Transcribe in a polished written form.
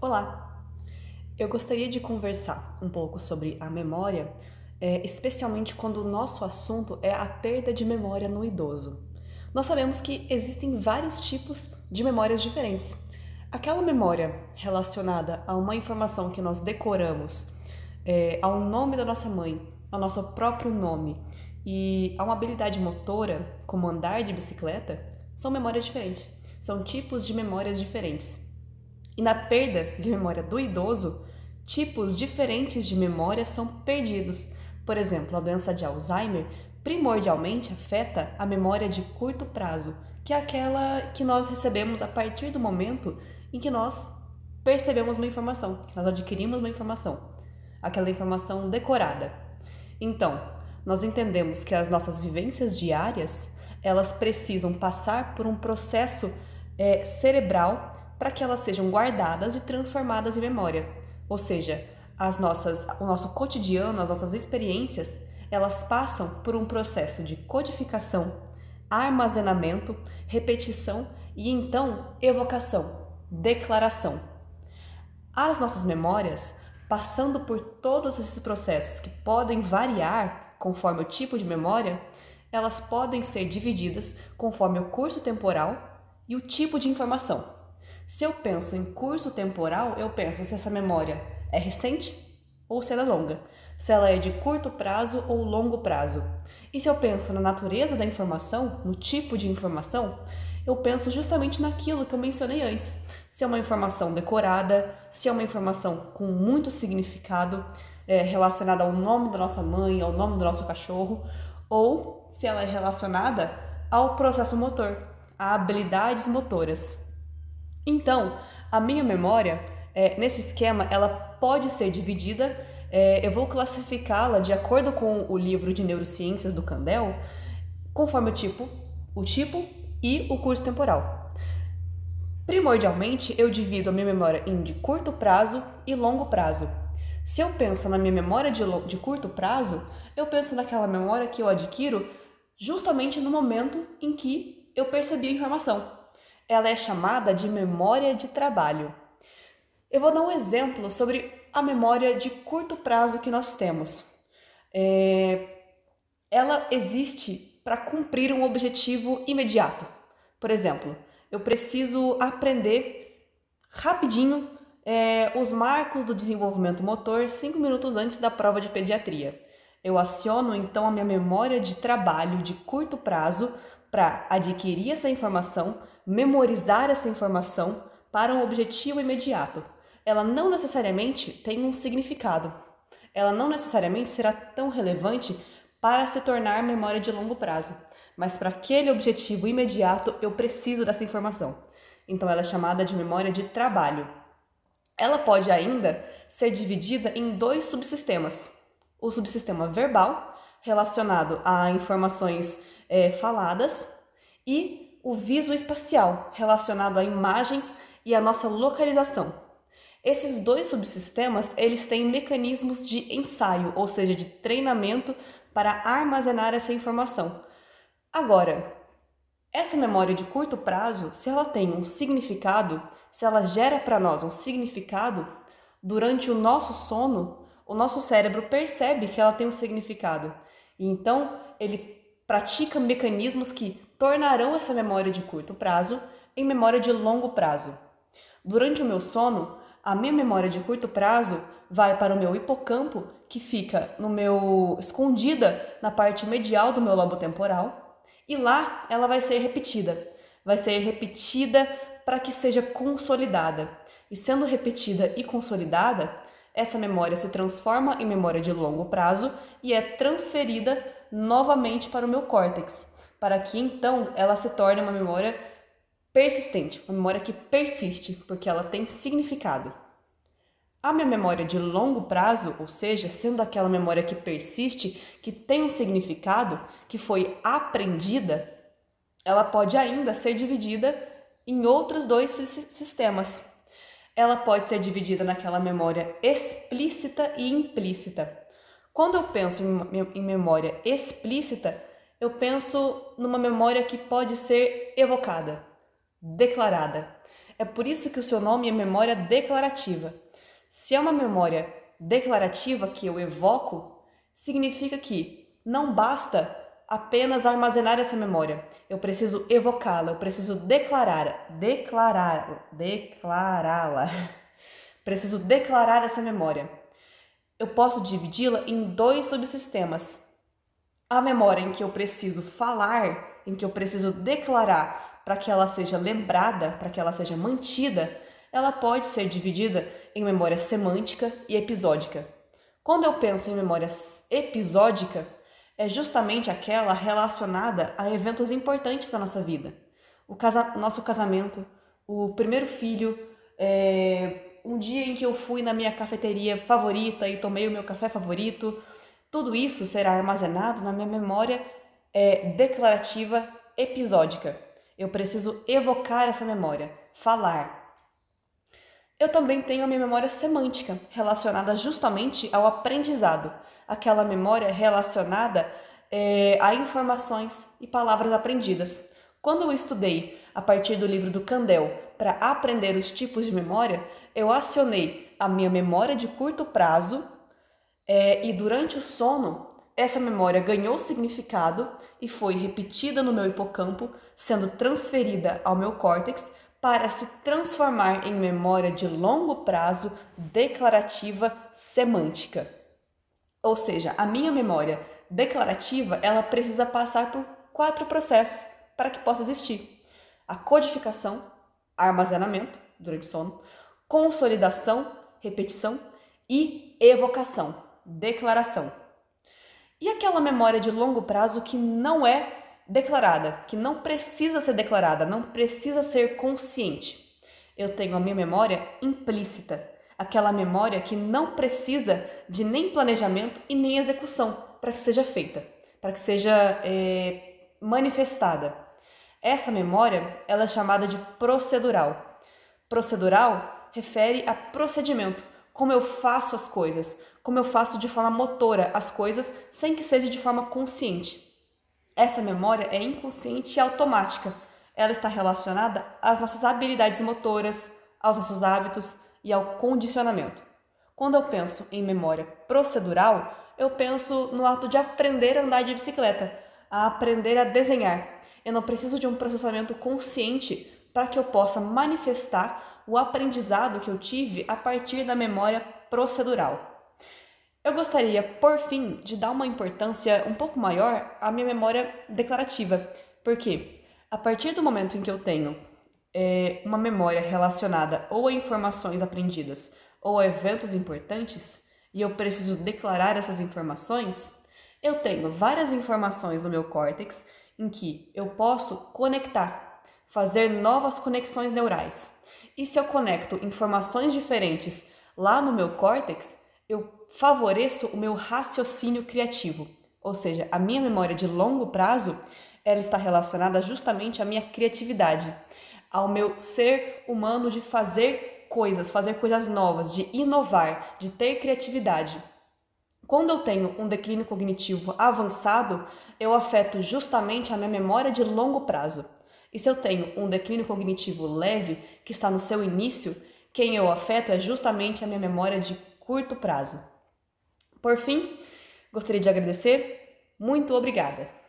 Olá! Eu gostaria de conversar um pouco sobre a memória, especialmente quando o nosso assunto é a perda de memória no idoso. Nós sabemos que existem vários tipos de memórias diferentes. Aquela memória relacionada a uma informação que nós decoramos, ao nome da nossa mãe, ao nosso próprio nome e a uma habilidade motora, como andar de bicicleta, são memórias diferentes. São tipos de memórias diferentes. E na perda de memória do idoso, tipos diferentes de memória são perdidos. Por exemplo, a doença de Alzheimer primordialmente afeta a memória de curto prazo, que é aquela que nós recebemos a partir do momento em que nós percebemos uma informação, que nós adquirimos uma informação, aquela informação decorada. Então, nós entendemos que as nossas vivências diárias, elas precisam passar por um processo cerebral para que elas sejam guardadas e transformadas em memória. Ou seja, o nosso cotidiano, as nossas experiências, elas passam por um processo de codificação, armazenamento, repetição e então evocação, declaração. As nossas memórias, passando por todos esses processos que podem variar conforme o tipo de memória, elas podem ser divididas conforme o curso temporal e o tipo de informação. Se eu penso em curso temporal, eu penso se essa memória é recente ou se ela é longa, se ela é de curto prazo ou longo prazo. E se eu penso na natureza da informação, no tipo de informação, eu penso justamente naquilo que eu mencionei antes. Se é uma informação decorada, se é uma informação com muito significado, relacionada ao nome da nossa mãe, ao nome do nosso cachorro, ou se ela é relacionada ao processo motor, a habilidades motoras. Então, a minha memória, nesse esquema, ela pode ser dividida, eu vou classificá-la de acordo com o livro de neurociências do Kandel, conforme o tipo e o curso temporal. Primordialmente, eu divido a minha memória em de curto prazo e longo prazo. Se eu penso na minha memória de curto prazo, eu penso naquela memória que eu adquiro justamente no momento em que eu percebi a informação. Ela é chamada de memória de trabalho. Eu vou dar um exemplo sobre a memória de curto prazo que nós temos. Ela existe para cumprir um objetivo imediato. Por exemplo, eu preciso aprender rapidinho os marcos do desenvolvimento motor 5 minutos antes da prova de pediatria. Eu aciono então a minha memória de trabalho de curto prazo para adquirir essa informação, memorizar essa informação para um objetivo imediato. Ela não necessariamente tem um significado. Ela não necessariamente será tão relevante para se tornar memória de longo prazo. Mas para aquele objetivo imediato eu preciso dessa informação. Então ela é chamada de memória de trabalho. Ela pode ainda ser dividida em dois subsistemas. O subsistema verbal, relacionado a informações faladas, e o visoespacial, relacionado a imagens e a nossa localização. Esses dois subsistemas, eles têm mecanismos de ensaio, ou seja, de treinamento para armazenar essa informação. Agora, essa memória de curto prazo, se ela tem um significado, se ela gera para nós um significado, durante o nosso sono, o nosso cérebro percebe que ela tem um significado. E então, ele pratica mecanismos que tornarão essa memória de curto prazo em memória de longo prazo. Durante o meu sono, a minha memória de curto prazo vai para o meu hipocampo, que fica escondida na parte medial do meu lobo temporal, e lá ela vai ser repetida. Vai ser repetida para que seja consolidada. E sendo repetida e consolidada, essa memória se transforma em memória de longo prazo e é transferida novamente para o meu córtex, para que então ela se torne uma memória persistente, uma memória que persiste, porque ela tem significado. A minha memória de longo prazo, ou seja, sendo aquela memória que persiste, que tem um significado, que foi aprendida, ela pode ainda ser dividida em outros dois sistemas. Ela pode ser dividida naquela memória explícita e implícita. Quando eu penso em memória explícita, eu penso numa memória que pode ser evocada, declarada. É por isso que o seu nome é memória declarativa. Se é uma memória declarativa que eu evoco, significa que não basta apenas armazenar essa memória. Eu preciso evocá-la, eu preciso declará-la. Preciso declarar essa memória. Eu posso dividi-la em 2 subsistemas. A memória em que eu preciso falar, em que eu preciso declarar para que ela seja lembrada, para que ela seja mantida, ela pode ser dividida em memória semântica e episódica. Quando eu penso em memória episódica, é justamente aquela relacionada a eventos importantes da nossa vida. Nosso casamento, o primeiro filho, um dia em que eu fui na minha cafeteria favorita e tomei o meu café favorito. Tudo isso será armazenado na minha memória declarativa episódica. Eu preciso evocar essa memória, falar. Eu também tenho a minha memória semântica, relacionada justamente ao aprendizado. Aquela memória relacionada a informações e palavras aprendidas. Quando eu estudei a partir do livro do Candel para aprender os tipos de memória, eu acionei a minha memória de curto prazo e durante o sono, essa memória ganhou significado e foi repetida no meu hipocampo, sendo transferida ao meu córtex para se transformar em memória de longo prazo declarativa semântica. Ou seja, a minha memória declarativa, ela precisa passar por 4 processos para que possa existir: a codificação, armazenamento durante o sono, consolidação, repetição e evocação, declaração. E aquela memória de longo prazo que não é declarada, que não precisa ser declarada, não precisa ser consciente? Eu tenho a minha memória implícita, aquela memória que não precisa de nem planejamento e nem execução para que seja feita, para que seja manifestada. Essa memória, ela é chamada de procedural. Procedural refere a procedimento, como eu faço as coisas, como eu faço de forma motora as coisas sem que seja de forma consciente. Essa memória é inconsciente e automática. Ela está relacionada às nossas habilidades motoras, aos nossos hábitos e ao condicionamento. Quando eu penso em memória procedural, eu penso no ato de aprender a andar de bicicleta, a aprender a desenhar. Eu não preciso de um processamento consciente para que eu possa manifestar o aprendizado que eu tive a partir da memória procedural. Eu gostaria, por fim, de dar uma importância um pouco maior à minha memória declarativa, porque a partir do momento em que eu tenho uma memória relacionada ou a informações aprendidas ou a eventos importantes, e eu preciso declarar essas informações, eu tenho várias informações no meu córtex em que eu posso conectar, fazer novas conexões neurais. E se eu conecto informações diferentes lá no meu córtex, eu favoreço o meu raciocínio criativo. Ou seja, a minha memória de longo prazo, ela está relacionada justamente à minha criatividade, ao meu ser humano de fazer coisas novas, de inovar, de ter criatividade. Quando eu tenho um declínio cognitivo avançado, eu afeto justamente a minha memória de longo prazo. E se eu tenho um declínio cognitivo leve, que está no seu início, quem eu afeto é justamente a minha memória de curto prazo. Por fim, gostaria de agradecer. Muito obrigada!